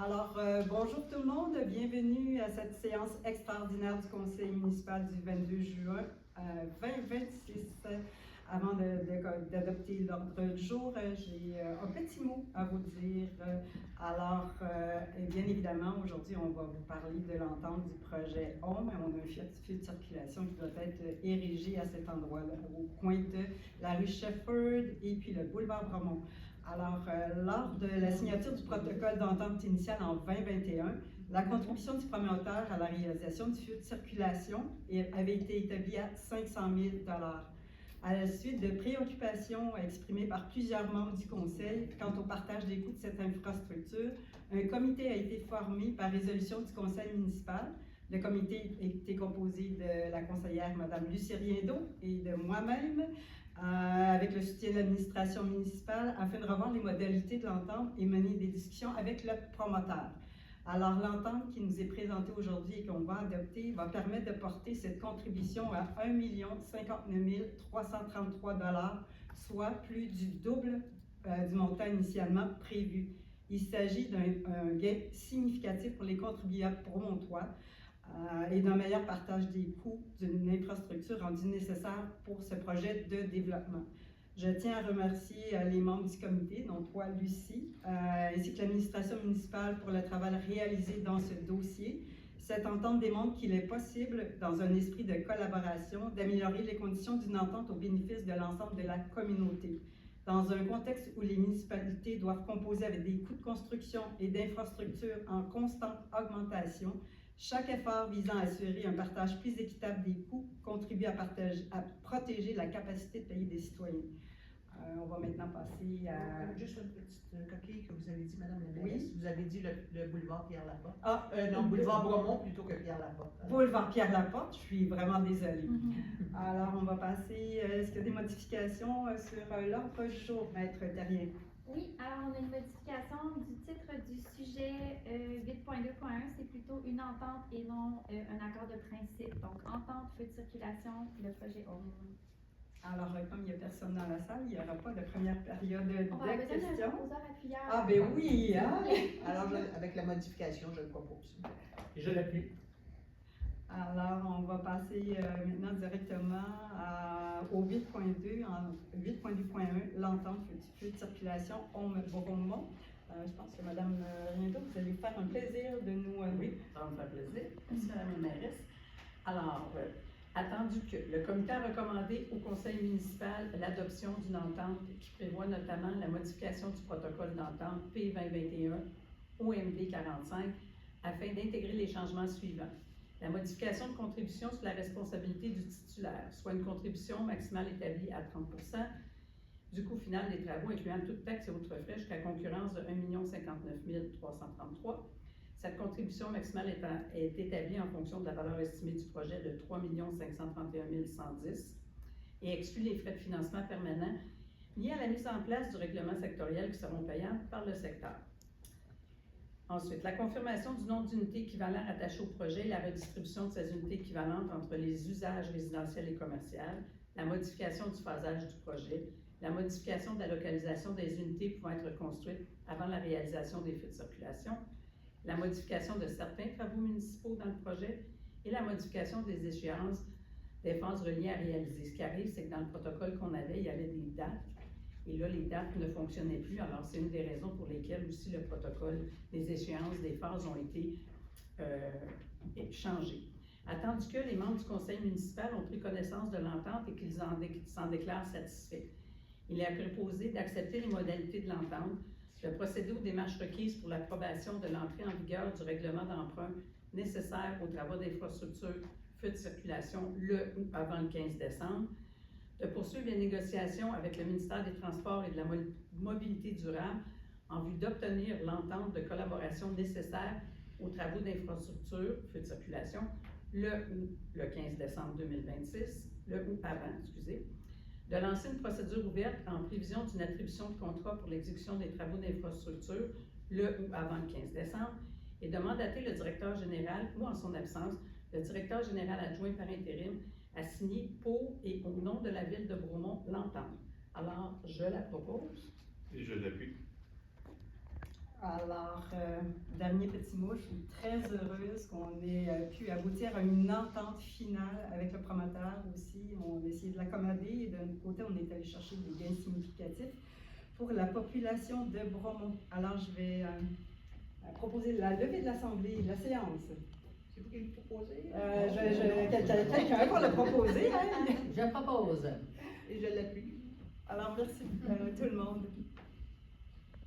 Alors, bonjour tout le monde, bienvenue à cette séance extraordinaire du Conseil municipal du 22 juin 2026. Avant d'adopter l'ordre du jour, j'ai un petit mot à vous dire. Bien évidemment, aujourd'hui, on va vous parler de l'entente du projet HOME. On a un feu de circulation qui doit être érigé à cet endroit-là, au coin de la rue Shefford et puis le boulevard Bromont. Alors, lors de la signature du protocole d'entente initiale en 2021, la contribution du promoteur à la réalisation du feu de circulation avait été établie à 500 000 $. À la suite de préoccupations exprimées par plusieurs membres du Conseil quant au partage des coûts de cette infrastructure, un comité a été formé par résolution du Conseil municipal. Le comité était composé de la conseillère Mme Lucie Riendeau et de moi-même, avec le soutien de l'administration municipale, afin de revoir les modalités de l'entente et mener des discussions avec le promoteur. Alors, l'entente qui nous est présentée aujourd'hui et qu'on va adopter va permettre de porter cette contribution à 1 059 333 $, soit plus du double du montant initialement prévu. Il s'agit d'un gain significatif pour les contribuables promontois et d'un meilleur partage des coûts d'une infrastructure rendue nécessaire pour ce projet de développement. Je tiens à remercier les membres du comité, dont toi, Lucie, ainsi que l'administration municipale pour le travail réalisé dans ce dossier. Cette entente démontre qu'il est possible, dans un esprit de collaboration, d'améliorer les conditions d'une entente au bénéfice de l'ensemble de la communauté. Dans un contexte où les municipalités doivent composer avec des coûts de construction et d'infrastructures en constante augmentation, chaque effort visant à assurer un partage plus équitable des coûts contribue à protéger la capacité de payer des citoyens. On va maintenant passer à... Juste une petite coquille que vous avez dit, Mme la mairesse. Oui. Vous avez dit le boulevard Pierre-Laporte. Non, boulevard Bromont plutôt que Pierre-Laporte. Boulevard Pierre-Laporte, je suis vraiment désolée. Alors, on va passer... Est-ce qu'il y a des modifications sur l'ordre du jour, Maître Terrien? Oui, alors on a une modification du titre du sujet 8.2.1, c'est plutôt une entente et non un accord de principe. Donc, entente, feu de circulation, le projet HOME. Alors, comme il n'y a personne dans la salle, il n'y aura pas de première période de On va questions. besoin d'un proposeur appuyeur. Ah, ben oui, hein? Alors, avec la modification, je le propose. Et je l'appuie. Alors, on va passer maintenant directement au 8.2, en 8.2.1, l'entente feu de circulation HOME-Bromont. Je pense que Mme Riendeau, vous allez faire un plaisir de nous... Oui, ça va me faire plaisir. Merci, Mme la mairesse. Alors, attendu que le comité a recommandé au conseil municipal l'adoption d'une entente qui prévoit notamment la modification du protocole d'entente P2021 OMD 45 afin d'intégrer les changements suivants. La modification de contribution sur la responsabilité du titulaire, soit une contribution maximale établie à 30 du coût final des travaux, incluant toutes taxes et autres frais, jusqu'à concurrence de 1 059 333. Cette contribution maximale est établie en fonction de la valeur estimée du projet de 3 531 110 et exclut les frais de financement permanents liés à la mise en place du règlement sectoriel qui seront payants par le secteur. Ensuite, la confirmation du nombre d'unités équivalentes rattachées au projet et la redistribution de ces unités équivalentes entre les usages résidentiels et commerciaux, la modification du phasage du projet, la modification de la localisation des unités pouvant être construites avant la réalisation des feux de circulation, la modification de certains travaux municipaux dans le projet et la modification des échéances des phases reliées à réaliser. Ce qui arrive, c'est que dans le protocole qu'on avait, il y avait des dates. Et là, les dates ne fonctionnaient plus. Alors, c'est une des raisons pour lesquelles aussi le protocole, les échéances des phases ont été changées. Attendu que les membres du conseil municipal ont pris connaissance de l'entente et qu'ils s'en déclarent satisfaits, il est proposé d'accepter les modalités de l'entente, de procéder aux démarches requises pour l'approbation de l'entrée en vigueur du règlement d'emprunt nécessaire aux travaux d'infrastructure feu de circulation le ou avant le 15 décembre, de poursuivre les négociations avec le ministère des Transports et de la Mobilité durable en vue d'obtenir l'entente de collaboration nécessaire aux travaux d'infrastructure feu de circulation le ou le 15 décembre 2026, le ou avant, de lancer une procédure ouverte en prévision d'une attribution de contrat pour l'exécution des travaux d'infrastructure le ou avant le 15 décembre et de mandater le directeur général ou en son absence, le directeur général adjoint par intérim à signer pour et au nom de la ville de Bromont l'entente. Alors, je la propose. Et je l'appuie. Alors, Alors, dernier petit mot, je suis très heureuse qu'on ait pu aboutir à une entente finale avec le promoteur aussi. On a essayé de l'accommoder et de notre côté, on est allé chercher des gains significatifs pour la population de Bromont. Alors, je vais proposer la levée de l'Assemblée, de la séance. C'est vous qui le proposez? Quelqu'un va le proposer, hein? Je propose. Et je l'appuie. Alors, merci tout le monde.